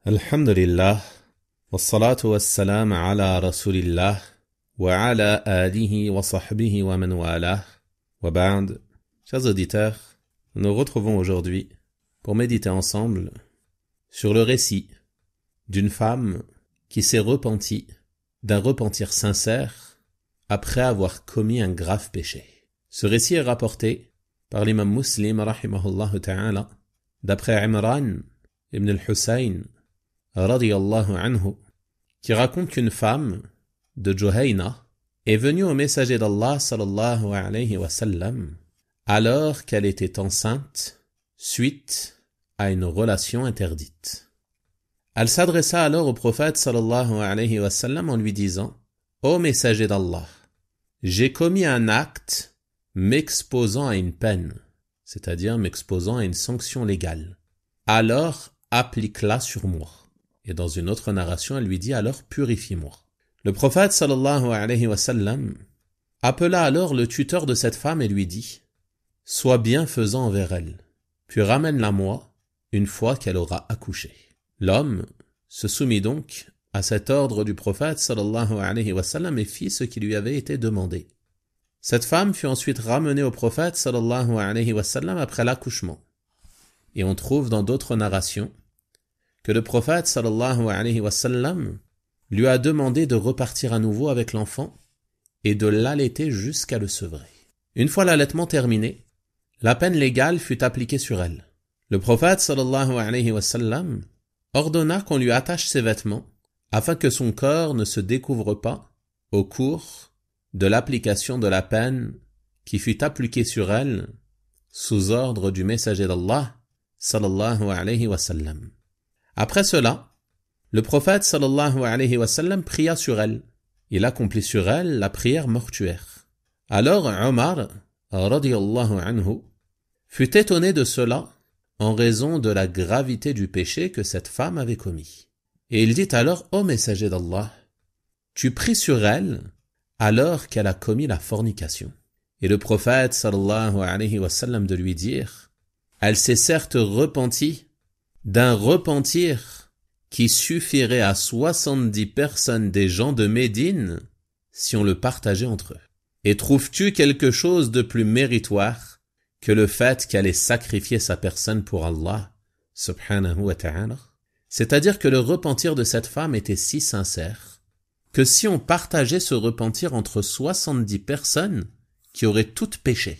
Alhamdulillah, wassalatu wassalam ala rasulillah, wa ala alihi wa sahbihi wa man walah, wa ba'd. Chers auditeurs, nous nous retrouvons aujourd'hui pour méditer ensemble sur le récit d'une femme qui s'est repentie d'un repentir sincère après avoir commis un grave péché. Ce récit est rapporté par l'imam Muslim, rahimahullah ta'ala, d'après Imran ibn al-Husayn, radiyallahu anhu, qui raconte qu'une femme de Juhayna est venue au messager d'Allah sallallahu alayhi wa sallam alors qu'elle était enceinte suite à une relation interdite. Elle s'adressa alors au prophète sallallahu alayhi wa sallam en lui disant: Ô messager d'Allah, j'ai commis un acte m'exposant à une peine, c'est-à-dire m'exposant à une sanction légale. Alors applique-la sur moi. Et dans une autre narration, elle lui dit: alors purifie-moi. Le prophète sallallahu alayhi wa sallam appela alors le tuteur de cette femme et lui dit: sois bienfaisant envers elle, puis ramène-la moi une fois qu'elle aura accouché. L'homme se soumit donc à cet ordre du prophète sallallahu alayhi wa sallam et fit ce qui lui avait été demandé. Cette femme fut ensuite ramenée au prophète sallallahu alayhi wa sallam après l'accouchement. Et on trouve dans d'autres narrations que le prophète sallallahu alayhi wa sallam lui a demandé de repartir à nouveau avec l'enfant et de l'allaiter jusqu'à le sevrer. Une fois l'allaitement terminé, la peine légale fut appliquée sur elle. Le prophète sallallahu alayhi wa sallam ordonna qu'on lui attache ses vêtements afin que son corps ne se découvre pas au cours de l'application de la peine qui fut appliquée sur elle sous ordre du messager d'Allah sallallahu alayhi wa sallam. Après cela, le prophète sallallahu alayhi wa sallam pria sur elle. Il accomplit sur elle la prière mortuaire. Alors Omar, radiyallahu anhu, fut étonné de cela en raison de la gravité du péché que cette femme avait commis. Et il dit alors: ô messager d'Allah, tu pries sur elle alors qu'elle a commis la fornication. Et le prophète sallallahu alayhi wa sallam de lui dire: elle s'est certes repentie d'un repentir qui suffirait à 70 personnes des gens de Médine si on le partageait entre eux. Et trouves-tu quelque chose de plus méritoire que le fait qu'elle ait sacrifié sa personne pour Allah subhanahu wa ta'ala? C'est-à-dire que le repentir de cette femme était si sincère que si on partageait ce repentir entre 70 personnes qui auraient toutes péché,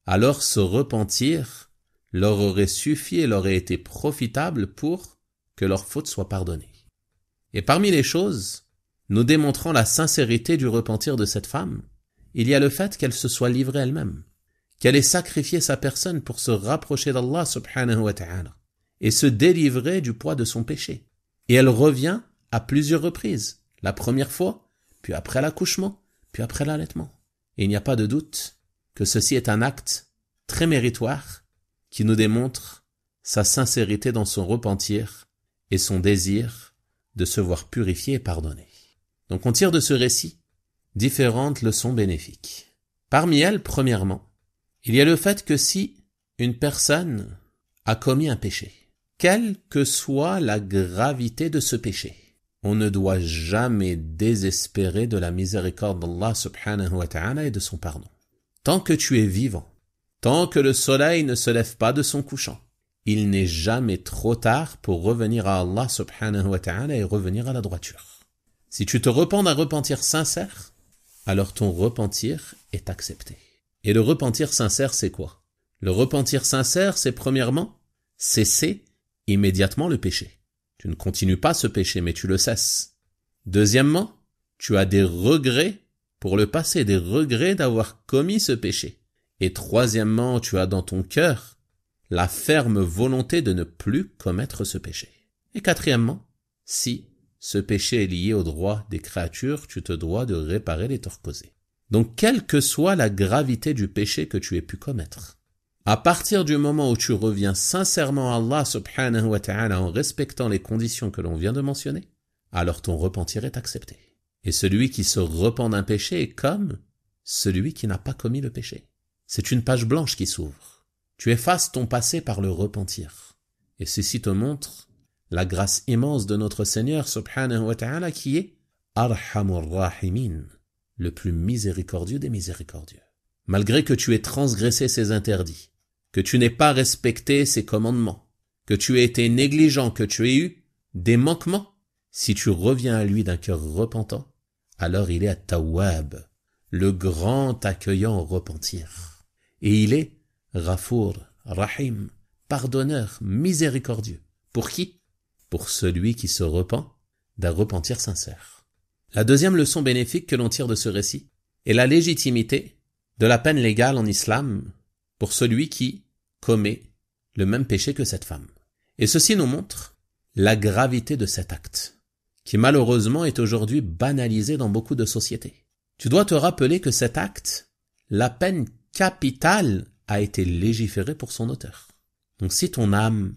alors ce repentir leur aurait suffi et leur aurait été profitable pour que leurs fautes soient pardonnées. Et parmi les choses, nous démontrant la sincérité du repentir de cette femme, il y a le fait qu'elle se soit livrée elle-même, qu'elle ait sacrifié sa personne pour se rapprocher d'Allah subhanahu wa ta'ala et se délivrer du poids de son péché. Et elle revient à plusieurs reprises, la première fois, puis après l'accouchement, puis après l'allaitement. Et il n'y a pas de doute que ceci est un acte très méritoire qui nous démontre sa sincérité dans son repentir et son désir de se voir purifié et pardonné. Donc on tire de ce récit différentes leçons bénéfiques. Parmi elles, premièrement, il y a le fait que si une personne a commis un péché, quelle que soit la gravité de ce péché, on ne doit jamais désespérer de la miséricorde d'Allah subhanahu wa ta'ala et de son pardon. Tant que tu es vivant, tant que le soleil ne se lève pas de son couchant, il n'est jamais trop tard pour revenir à Allah subhanahu wa ta'ala et revenir à la droiture. Si tu te repens d'un repentir sincère, alors ton repentir est accepté. Et le repentir sincère, c'est quoi? Le repentir sincère, c'est premièrement cesser immédiatement le péché. Tu ne continues pas ce péché, mais tu le cesses. Deuxièmement, tu as des regrets pour le passé, des regrets d'avoir commis ce péché. Et troisièmement, tu as dans ton cœur la ferme volonté de ne plus commettre ce péché. Et quatrièmement, si ce péché est lié au droit des créatures, tu te dois de réparer les torts causés. Donc, quelle que soit la gravité du péché que tu aies pu commettre, à partir du moment où tu reviens sincèrement à Allah subhanahu wa ta'ala en respectant les conditions que l'on vient de mentionner, alors ton repentir est accepté. Et celui qui se repent d'un péché est comme celui qui n'a pas commis le péché. C'est une page blanche qui s'ouvre. Tu effaces ton passé par le repentir. Et ceci te montre la grâce immense de notre Seigneur subhanahu wa ta'ala qui est Arhamur Rahimin, le plus miséricordieux des miséricordieux. Malgré que tu aies transgressé ses interdits, que tu n'aies pas respecté ses commandements, que tu aies été négligent, que tu aies eu des manquements, si tu reviens à lui d'un cœur repentant, alors il est At-Tawwab, le grand accueillant au repentir. Et il est Ghafour, Rahim, pardonneur, miséricordieux. Pour qui? Pour celui qui se repent d'un repentir sincère. La deuxième leçon bénéfique que l'on tire de ce récit est la légitimité de la peine légale en islam pour celui qui commet le même péché que cette femme. Et ceci nous montre la gravité de cet acte, qui malheureusement est aujourd'hui banalisé dans beaucoup de sociétés. Tu dois te rappeler que cet acte, la peine capitale, a été légiférée pour son auteur. Donc si ton âme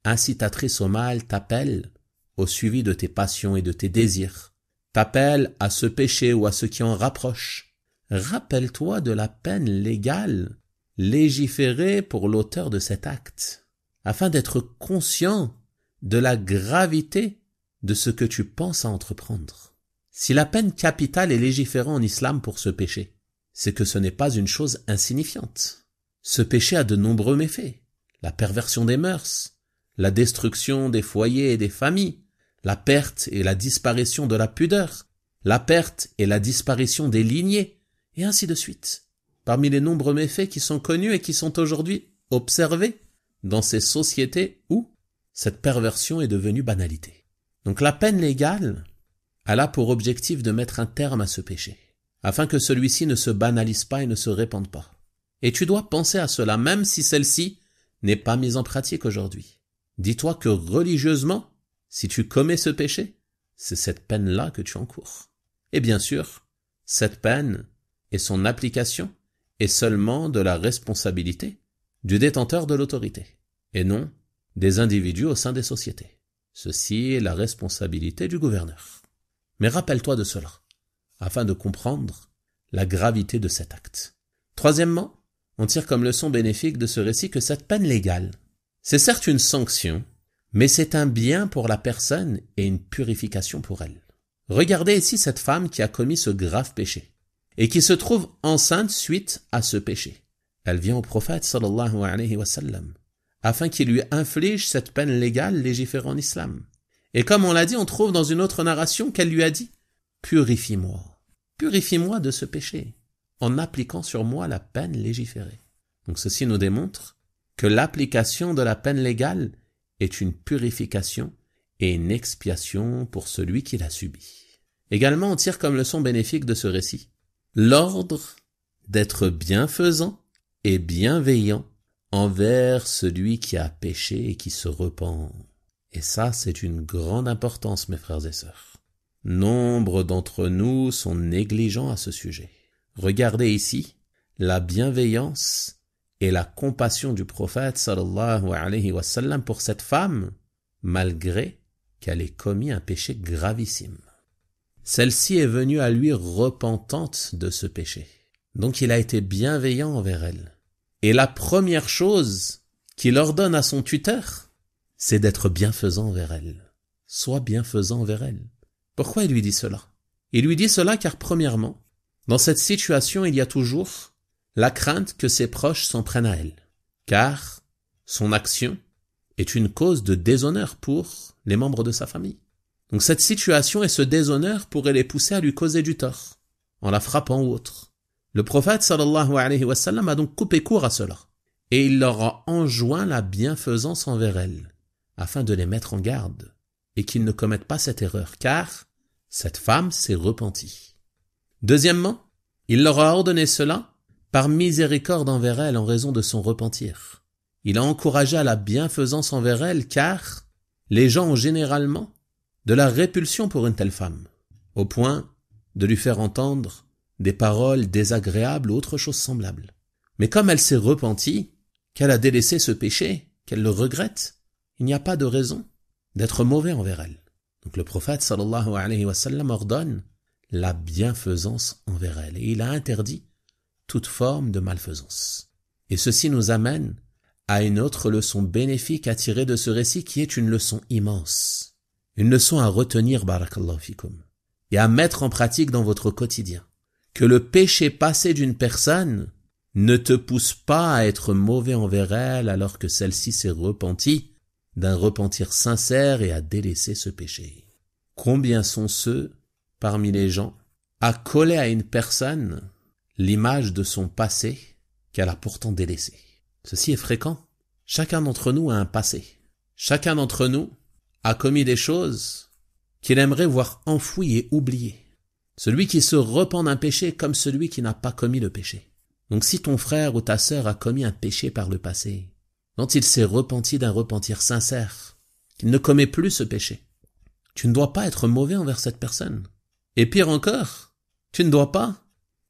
incitatrice au mal t'appelle au suivi de tes passions et de tes désirs, t'appelle à ce péché ou à ce qui en rapproche, rappelle-toi de la peine légale légiférée pour l'auteur de cet acte, afin d'être conscient de la gravité de ce que tu penses à entreprendre. Si la peine capitale est légiférée en islam pour ce péché, c'est que ce n'est pas une chose insignifiante. Ce péché a de nombreux méfaits. La perversion des mœurs, la destruction des foyers et des familles, la perte et la disparition de la pudeur, la perte et la disparition des lignées, et ainsi de suite. Parmi les nombreux méfaits qui sont connus et qui sont aujourd'hui observés dans ces sociétés où cette perversion est devenue banalité. Donc la peine légale, elle a pour objectif de mettre un terme à ce péché, afin que celui-ci ne se banalise pas et ne se répande pas. Et tu dois penser à cela, même si celle-ci n'est pas mise en pratique aujourd'hui. Dis-toi que religieusement, si tu commets ce péché, c'est cette peine-là que tu encours. Et bien sûr, cette peine et son application est seulement de la responsabilité du détenteur de l'autorité, et non des individus au sein des sociétés. Ceci est la responsabilité du gouverneur. Mais rappelle-toi de cela, afin de comprendre la gravité de cet acte. Troisièmement, on tire comme leçon bénéfique de ce récit que cette peine légale, c'est certes une sanction, mais c'est un bien pour la personne et une purification pour elle. Regardez ici cette femme qui a commis ce grave péché, et qui se trouve enceinte suite à ce péché. Elle vient au prophète sallallahu alayhi wa sallam, afin qu'il lui inflige cette peine légale légiférée en islam. Et comme on l'a dit, on trouve dans une autre narration qu'elle lui a dit « Purifie-moi de ce péché, en appliquant sur moi la peine légiférée. » Donc ceci nous démontre que l'application de la peine légale est une purification et une expiation pour celui qui l'a subi. Également, on tire comme leçon bénéfique de ce récit l'ordre d'être bienfaisant et bienveillant envers celui qui a péché et qui se repent. Et ça, c'est une grande importance, mes frères et sœurs. Nombre d'entre nous sont négligents à ce sujet. Regardez ici la bienveillance et la compassion du prophète sallallahu alayhi wa sallam pour cette femme, malgré qu'elle ait commis un péché gravissime. Celle-ci est venue à lui repentante de ce péché. Donc il a été bienveillant envers elle. Et la première chose qu'il ordonne à son tuteur, c'est d'être bienfaisant envers elle. Sois bienfaisant envers elle. Pourquoi il lui dit cela? Il lui dit cela car premièrement, dans cette situation, il y a toujours la crainte que ses proches s'en prennent à elle, car son action est une cause de déshonneur pour les membres de sa famille. Donc cette situation et ce déshonneur pourraient les pousser à lui causer du tort, en la frappant ou autre. Le prophète sallallahu alayhi wa sallam a donc coupé court à cela, et il leur a enjoint la bienfaisance envers elle, afin de les mettre en garde, et qu'ils ne commettent pas cette erreur, car cette femme s'est repentie. Deuxièmement, il leur a ordonné cela par miséricorde envers elle en raison de son repentir. Il a encouragé à la bienfaisance envers elle, car les gens ont généralement de la répulsion pour une telle femme, au point de lui faire entendre des paroles désagréables ou autre chose semblable. Mais comme elle s'est repentie, qu'elle a délaissé ce péché, qu'elle le regrette, il n'y a pas de raison d'être mauvais envers elle. Donc le prophète sallallahu alayhi wa sallam ordonne la bienfaisance envers elle, et il a interdit toute forme de malfaisance. Et ceci nous amène à une autre leçon bénéfique à tirer de ce récit qui est une leçon immense. Une leçon à retenir, barakallahu fikum, et à mettre en pratique dans votre quotidien. Que le péché passé d'une personne ne te pousse pas à être mauvais envers elle alors que celle-ci s'est repentie d'un repentir sincère et à délaisser ce péché. Combien sont ceux, parmi les gens, à coller à une personne l'image de son passé qu'elle a pourtant délaissé. Ceci est fréquent. Chacun d'entre nous a un passé. Chacun d'entre nous a commis des choses qu'il aimerait voir enfouies et oubliées. Celui qui se repent d'un péché comme celui qui n'a pas commis le péché. Donc si ton frère ou ta sœur a commis un péché par le passé, dont il s'est repenti d'un repentir sincère, qu'il ne commet plus ce péché, tu ne dois pas être mauvais envers cette personne. Et pire encore, tu ne dois pas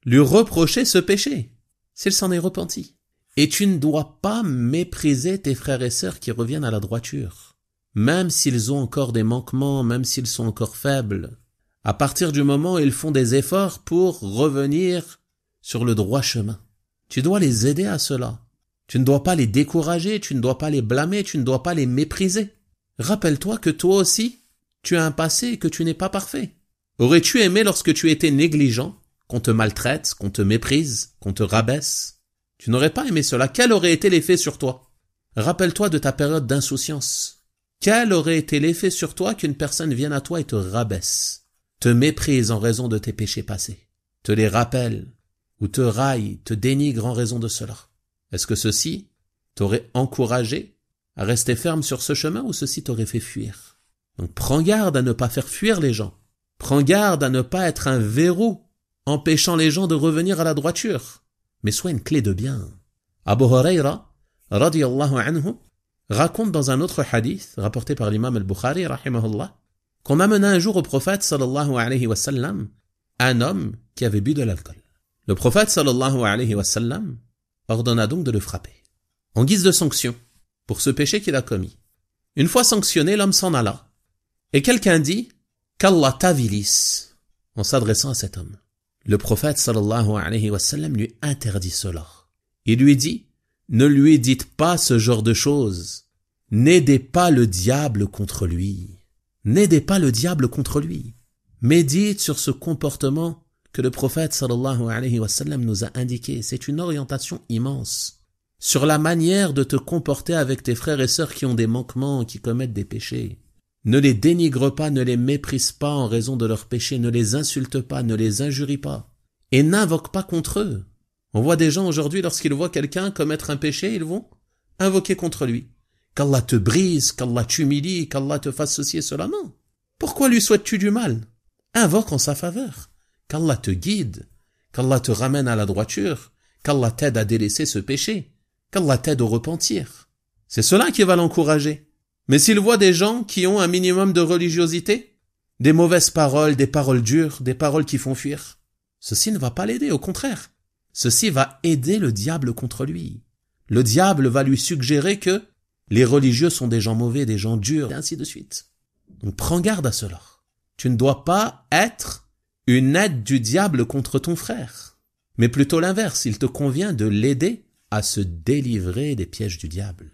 lui reprocher ce péché, s'il s'en est repenti. Et tu ne dois pas mépriser tes frères et sœurs qui reviennent à la droiture, même s'ils ont encore des manquements, même s'ils sont encore faibles. À partir du moment où ils font des efforts pour revenir sur le droit chemin, tu dois les aider à cela. Tu ne dois pas les décourager, tu ne dois pas les blâmer, tu ne dois pas les mépriser. Rappelle-toi que toi aussi, tu as un passé et que tu n'es pas parfait. Aurais-tu aimé lorsque tu étais négligent, qu'on te maltraite, qu'on te méprise, qu'on te rabaisse? Tu n'aurais pas aimé cela. Quel aurait été l'effet sur toi? Rappelle-toi de ta période d'insouciance. Quel aurait été l'effet sur toi qu'une personne vienne à toi et te rabaisse, te méprise en raison de tes péchés passés, te les rappelle, ou te raille, te dénigre en raison de cela? Est-ce que ceci t'aurait encouragé à rester ferme sur ce chemin ou ceci t'aurait fait fuir? Donc prends garde à ne pas faire fuir les gens. Prends garde à ne pas être un verrou empêchant les gens de revenir à la droiture, mais sois une clé de bien. Abu Huraira, radiyallahu anhu, raconte dans un autre hadith, rapporté par l'imam al-Bukhari, rahimahullah, qu'on amena un jour au prophète, sallallahu alayhi wa sallam, un homme qui avait bu de l'alcool. Le prophète, sallallahu alayhi wa sallam, ordonna donc de le frapper, en guise de sanction, pour ce péché qu'il a commis. Une fois sanctionné, l'homme s'en alla, et quelqu'un dit « Qu'Allah t'avilisse » en s'adressant à cet homme. Le prophète sallallahu alayhi wa sallam lui interdit cela. Il lui dit « Ne lui dites pas ce genre de choses. N'aidez pas le diable contre lui. N'aidez pas le diable contre lui. » Médite sur ce comportement que le prophète sallallahu alayhi wa sallam nous a indiqué. C'est une orientation immense sur la manière de te comporter avec tes frères et sœurs qui ont des manquements, qui commettent des péchés. Ne les dénigre pas, ne les méprise pas en raison de leurs péchés, ne les insulte pas, ne les injurie pas, et n'invoque pas contre eux. On voit des gens aujourd'hui, lorsqu'ils voient quelqu'un commettre un péché, ils vont invoquer contre lui. Qu'Allah te brise, qu'Allah t'humilie, qu'Allah te fasse ceci et cela. Non. Pourquoi lui souhaites-tu du mal? Invoque en sa faveur. Qu'Allah te guide, qu'Allah te ramène à la droiture, qu'Allah t'aide à délaisser ce péché, qu'Allah t'aide au repentir. C'est cela qui va l'encourager. Mais s'il voit des gens qui ont un minimum de religiosité, des mauvaises paroles, des paroles dures, des paroles qui font fuir, ceci ne va pas l'aider, au contraire. Ceci va aider le diable contre lui. Le diable va lui suggérer que les religieux sont des gens mauvais, des gens durs, et ainsi de suite. Donc prends garde à cela. Tu ne dois pas être une aide du diable contre ton frère, mais plutôt l'inverse. Il te convient de l'aider à se délivrer des pièges du diable.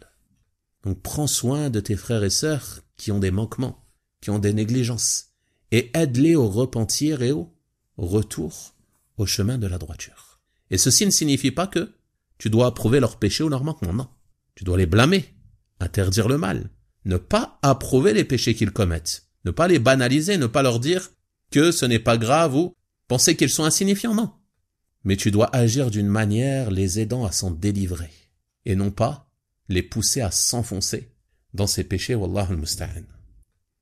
Donc prends soin de tes frères et sœurs qui ont des manquements, qui ont des négligences, et aide-les au repentir et au retour au chemin de la droiture. Et ceci ne signifie pas que tu dois approuver leurs péchés ou leurs manquements, non. Tu dois les blâmer, interdire le mal, ne pas approuver les péchés qu'ils commettent, ne pas les banaliser, ne pas leur dire que ce n'est pas grave ou penser qu'ils sont insignifiants, non. Mais tu dois agir d'une manière les aidant à s'en délivrer, et non pas les pousser à s'enfoncer dans ces péchés, wallahu al-musta'an.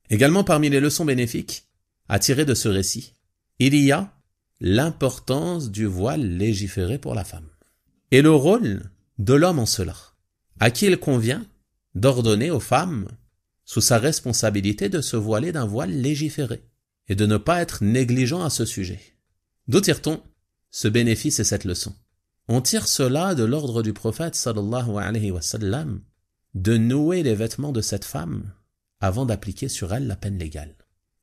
Également parmi les leçons bénéfiques à tirer de ce récit, il y a l'importance du voile légiféré pour la femme, et le rôle de l'homme en cela, à qui il convient d'ordonner aux femmes, sous sa responsabilité, de se voiler d'un voile légiféré, et de ne pas être négligent à ce sujet. D'où tire-t-on ce bénéfice et cette leçon? On tire cela de l'ordre du prophète sallallahu alayhi wa sallam de nouer les vêtements de cette femme avant d'appliquer sur elle la peine légale.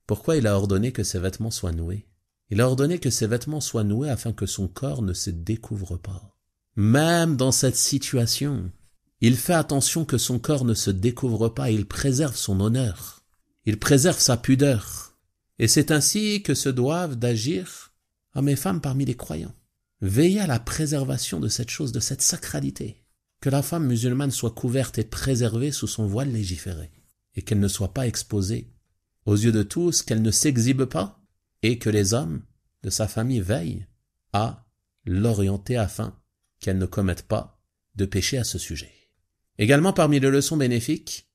Pourquoi il a ordonné que ses vêtements soient noués? Il a ordonné que ses vêtements soient noués afin que son corps ne se découvre pas. Même dans cette situation il fait attention que son corps ne se découvre pas, il préserve son honneur, il préserve sa pudeur. Et c'est ainsi que se doivent d'agir hommes et femmes parmi les croyants. Veillez à la préservation de cette chose, de cette sacralité. Que la femme musulmane soit couverte et préservée sous son voile légiféré, et qu'elle ne soit pas exposée aux yeux de tous, qu'elle ne s'exhibe pas, et que les hommes de sa famille veillent à l'orienter afin qu'elle ne commette pas de péché à ce sujet. Également parmi les leçons bénéfiques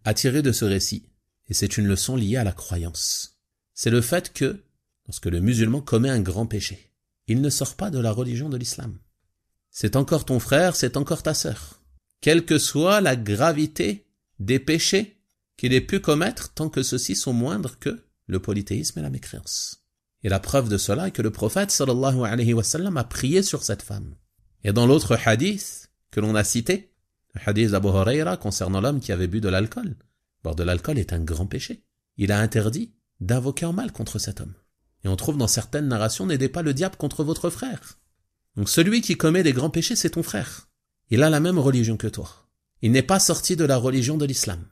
à tirer de ce récit, et c'est une leçon liée à la croyance, c'est le fait que, lorsque le musulman commet un grand péché, il ne sort pas de la religion de l'islam. C'est encore ton frère, c'est encore ta sœur. Quelle que soit la gravité des péchés qu'il ait pu commettre, tant que ceux-ci sont moindres que le polythéisme et la mécréance. Et la preuve de cela est que le prophète sallallahu alayhi wa sallam a prié sur cette femme. Et dans l'autre hadith que l'on a cité, le hadith d'Abu Huraira concernant l'homme qui avait bu de l'alcool, boire de l'alcool est un grand péché. Il a interdit d'invoquer en mal contre cet homme. Et on trouve dans certaines narrations, n'aidez pas le diable contre votre frère. Donc celui qui commet des grands péchés, c'est ton frère. Il a la même religion que toi. Il n'est pas sorti de la religion de l'islam.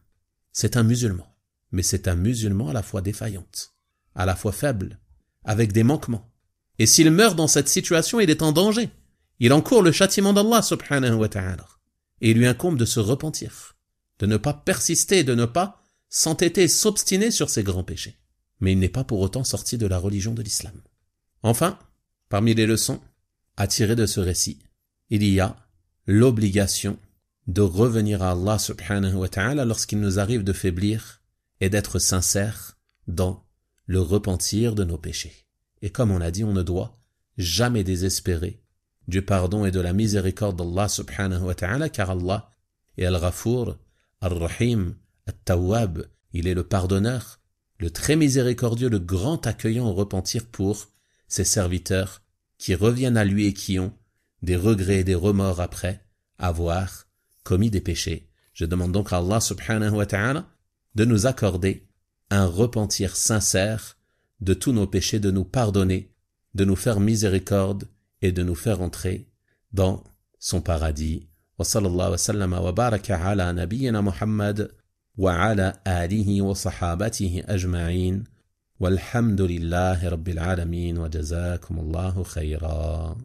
C'est un musulman. Mais c'est un musulman à la fois défaillante, à la fois faible, avec des manquements. Et s'il meurt dans cette situation, il est en danger. Il encourt le châtiment d'Allah subhanahu wa ta'ala. Et il lui incombe de se repentir, de ne pas persister, de ne pas s'entêter, s'obstiner sur ses grands péchés. Mais il n'est pas pour autant sorti de la religion de l'islam. Enfin, parmi les leçons à tirer de ce récit, il y a l'obligation de revenir à Allah subhanahu wa ta'ala lorsqu'il nous arrive de faiblir et d'être sincères dans le repentir de nos péchés. Et comme on l'a dit, on ne doit jamais désespérer du pardon et de la miséricorde d'Allah subhanahu wa ta'ala, car Allah est Al-Ghafour, Al-Rahim, Al-Tawwab, il est le pardonneur, le très miséricordieux, le grand accueillant au repentir pour ses serviteurs qui reviennent à lui et qui ont des regrets et des remords après avoir commis des péchés. Je demande donc à Allah subhanahu wa ta'ala de nous accorder un repentir sincère de tous nos péchés, de nous pardonner, de nous faire miséricorde et de nous faire entrer dans son paradis. Wa sallallahu wa sallama wa baraka ala nabiyyina Muhammad wa ala alihi wa sahabatihi ajma'in. Walhamdulillahi rabbil alamin wa jazakumullahu khayran.